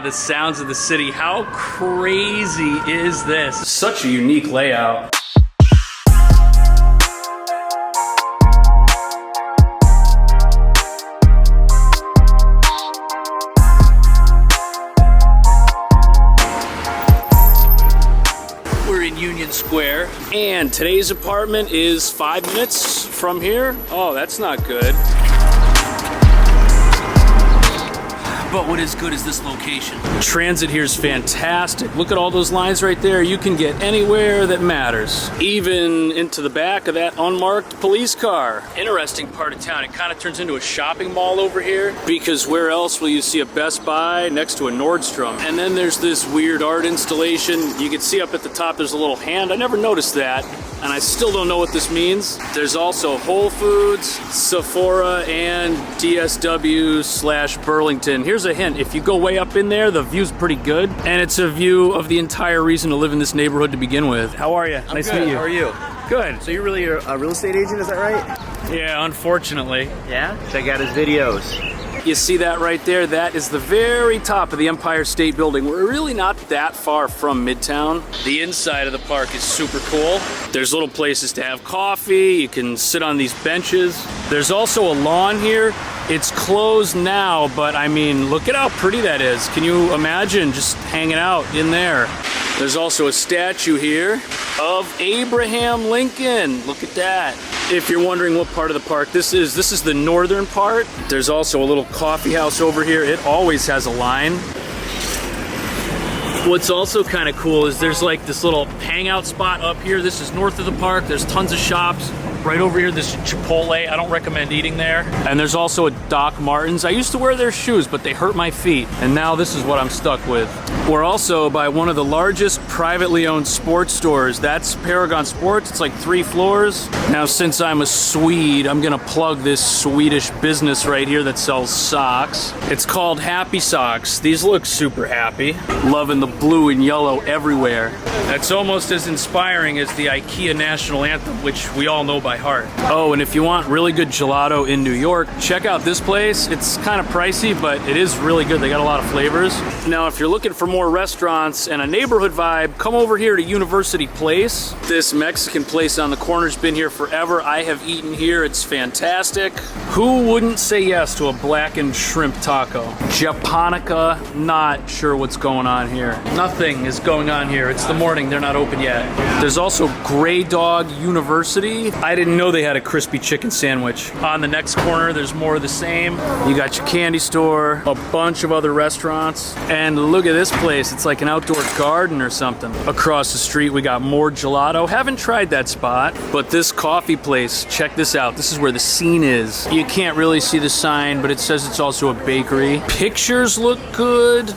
The sounds of the city. How crazy is this? Such a unique layout. We're in Union Square, and today's apartment is 5 minutes from here. Oh, that's not good. But what is good is this location. Transit here is fantastic. Look at all those lines right there. You can get anywhere that matters. Even into the back of that unmarked police car. Interesting part of town. It kind of turns into a shopping mall over here, because where else will you see a Best Buy next to a Nordstrom? And then there's this weird art installation. You can see up at the top there's a little hand. I never noticed that, and I still don't know what this means. There's also Whole Foods, Sephora, and DSW/Burlington. Here's a hint. If you go way up in there, the view's pretty good, and it's a view of the entire reason to live in this neighborhood to begin with. How are you? Nice to meet you. How are you? Good. So you're really a real estate agent, is that right? Yeah, unfortunately. Yeah? Check out his videos. You see that right there? That is the very top of the Empire State Building. We're really not that far from Midtown. The inside of the park is super cool. There's little places to have coffee. You can sit on these benches. There's also a lawn here. It's closed now, but I mean, look at how pretty that is. Can you imagine just hanging out in there? There's also a statue here of Abraham Lincoln. Look at that. If you're wondering what part of the park this is the northern part. There's also a little coffee house over here. It always has a line. What's also kind of cool is there's like this little hangout spot up here. This is north of the park. There's tons of shops. Right over here, this Chipotle. I don't recommend eating there. And there's also a Doc Martens. I used to wear their shoes, but they hurt my feet. And now this is what I'm stuck with. We're also by one of the largest privately owned sports stores. That's Paragon Sports. It's like 3 floors. Now, since I'm a Swede, I'm gonna plug this Swedish business right here that sells socks. It's called Happy Socks. These look super happy. Loving the blue and yellow everywhere. That's almost as inspiring as the IKEA national anthem, which we all know by heart. Oh, and if you want really good gelato in New York, check out this place. It's kind of pricey, but it is really good. They got a lot of flavors. Now, if you're looking for more restaurants and a neighborhood vibe, come over here to University Place. This Mexican place on the corner's been here forever. I have eaten here. It's fantastic. Who wouldn't say yes to a blackened shrimp taco? Japonica, not sure what's going on here. Nothing is going on here. It's the morning. They're not open yet. There's also Grey Dog University. I didn't know they had a crispy chicken sandwich. On the next corner, there's more of the same. You got your candy store, a bunch of other restaurants, and look at this place. It's like an outdoor garden or something. Across the street, we got more gelato. Haven't tried that spot, but this coffee place, check this out. This is where the scene is. You can't really see the sign, but it says it's also a bakery. Pictures look good.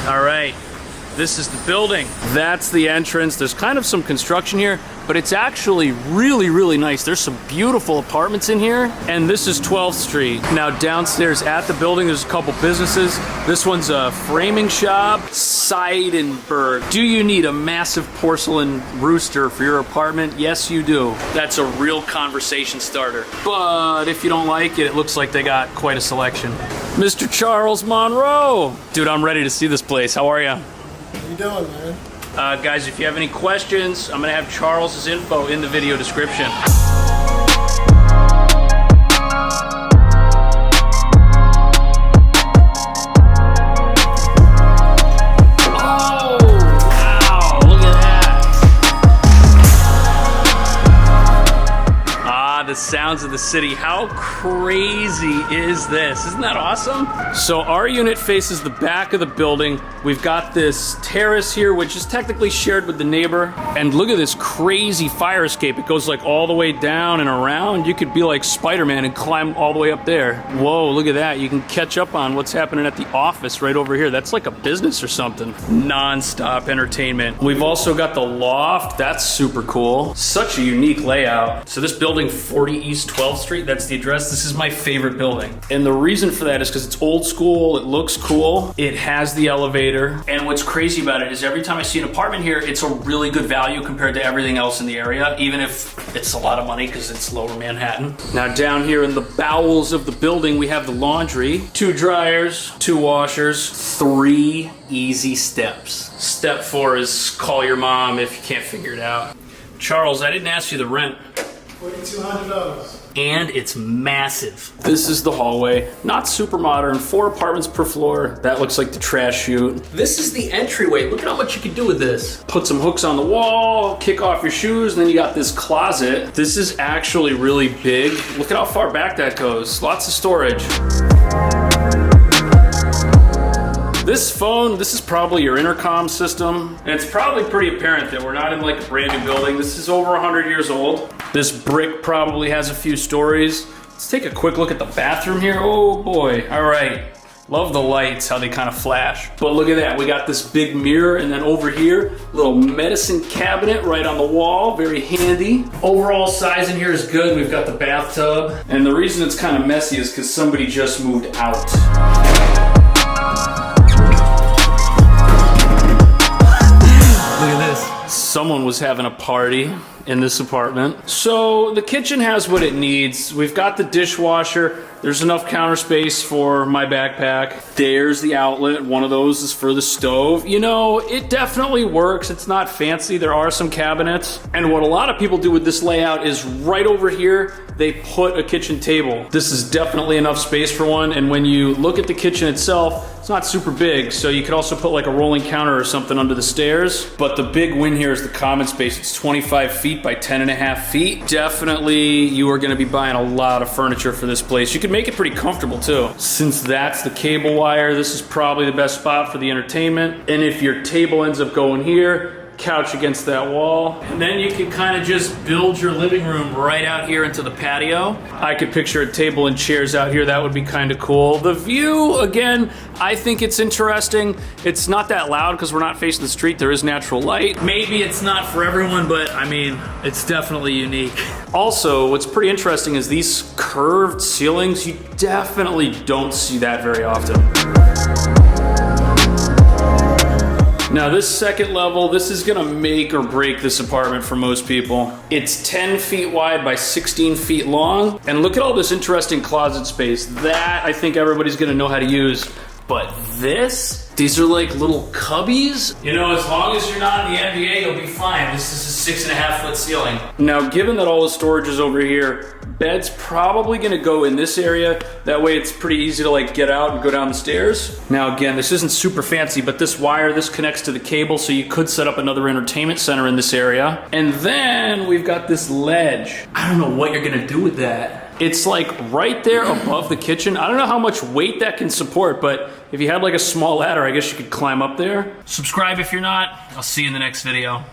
All right, this is the building. That's the entrance. There's kind of some construction here, but it's actually really, really nice. There's some beautiful apartments in here, and this is 12th Street. Now, downstairs at the building, there's a couple businesses. This one's a framing shop, Seidenberg. Do you need a massive porcelain rooster for your apartment? Yes, you do. That's a real conversation starter. But if you don't like it, it looks like they got quite a selection. Mr. Charles Monroe. Dude, I'm ready to see this place. How are you? How you doing, man? Guys, if you have any questions, I'm gonna have Charles's info in the video description. The sounds of the city. How crazy is this? Isn't that awesome? So our unit faces the back of the building. We've got this terrace here, which is technically shared with the neighbor. And look at this crazy fire escape. It goes like all the way down and around. You could be like Spider-Man and climb all the way up there. Whoa, look at that. You can catch up on what's happening at the office right over here. That's like a business or something. Non-stop entertainment. We've also got the Loft. That's super cool. Such a unique layout. So this building, 40 East 12th Street. That's the address. This is my favorite building. And the reason for that is because it's old school, it looks cool, it has the elevator. And what's crazy about it is every time I see an apartment here, it's a really good value compared to everything else in the area, even if it's a lot of money because it's Lower Manhattan. Now down here in the bowels of the building, we have the laundry, 2 dryers, 2 washers, 3 easy steps. Step 4 is call your mom if you can't figure it out. Charles, I didn't ask you the rent. $4,200. And it's massive. This is the hallway. Not super modern, 4 apartments per floor. That looks like the trash chute. This is the entryway. Look at how much you can do with this. Put some hooks on the wall, kick off your shoes, and then you got this closet. This is actually really big. Look at how far back that goes. Lots of storage. This phone, this is probably your intercom system. And it's probably pretty apparent that we're not in like a brand new building. This is over 100 years old. This brick probably has a few stories. Let's take a quick look at the bathroom here. Oh boy, all right. Love the lights, how they kind of flash. But look at that, we got this big mirror, and then over here, little medicine cabinet right on the wall, very handy. Overall size in here is good. We've got the bathtub. And the reason it's kind of messy is because somebody just moved out. Look at this. Someone was having a party in this apartment. So the kitchen has what it needs. We've got the dishwasher. There's enough counter space for my backpack. There's the outlet. One of those is for the stove. You know, it definitely works. It's not fancy. There are some cabinets. And what a lot of people do with this layout is right over here, they put a kitchen table. This is definitely enough space for one. And when you look at the kitchen itself, it's not super big. So you could also put like a rolling counter or something under the stairs. But the big win here is the common space. It's 25 feet by 10.5 feet. Definitely you are gonna be buying a lot of furniture for this place. You can make it pretty comfortable too. Since that's the cable wire, this is probably the best spot for the entertainment. And if your table ends up going here, couch against that wall, and then you can kind of just build your living room right out here into the patio. I could picture a table and chairs out here. That would be kind of cool. The view, again, I think it's interesting. It's not that loud because we're not facing the street. There is natural light. Maybe it's not for everyone, but I mean, it's definitely unique. Also, what's pretty interesting is these curved ceilings. You definitely don't see that very often. Now this second level, this is gonna make or break this apartment for most people. It's 10 feet wide by 16 feet long. And look at all this interesting closet space. That I think everybody's gonna know how to use. But these are like little cubbies. You know, as long as you're not in the NBA, you'll be fine. This is a 6.5 foot ceiling. Now, given that all the storage is over here, bed's probably gonna go in this area. That way it's pretty easy to like get out and go down the stairs. Now again, this isn't super fancy, but this wire, this connects to the cable, so you could set up another entertainment center in this area. And then we've got this ledge. I don't know what you're gonna do with that. It's like right there above the kitchen. I don't know how much weight that can support, but if you had like a small ladder, I guess you could climb up there. Subscribe if you're not. I'll see you in the next video.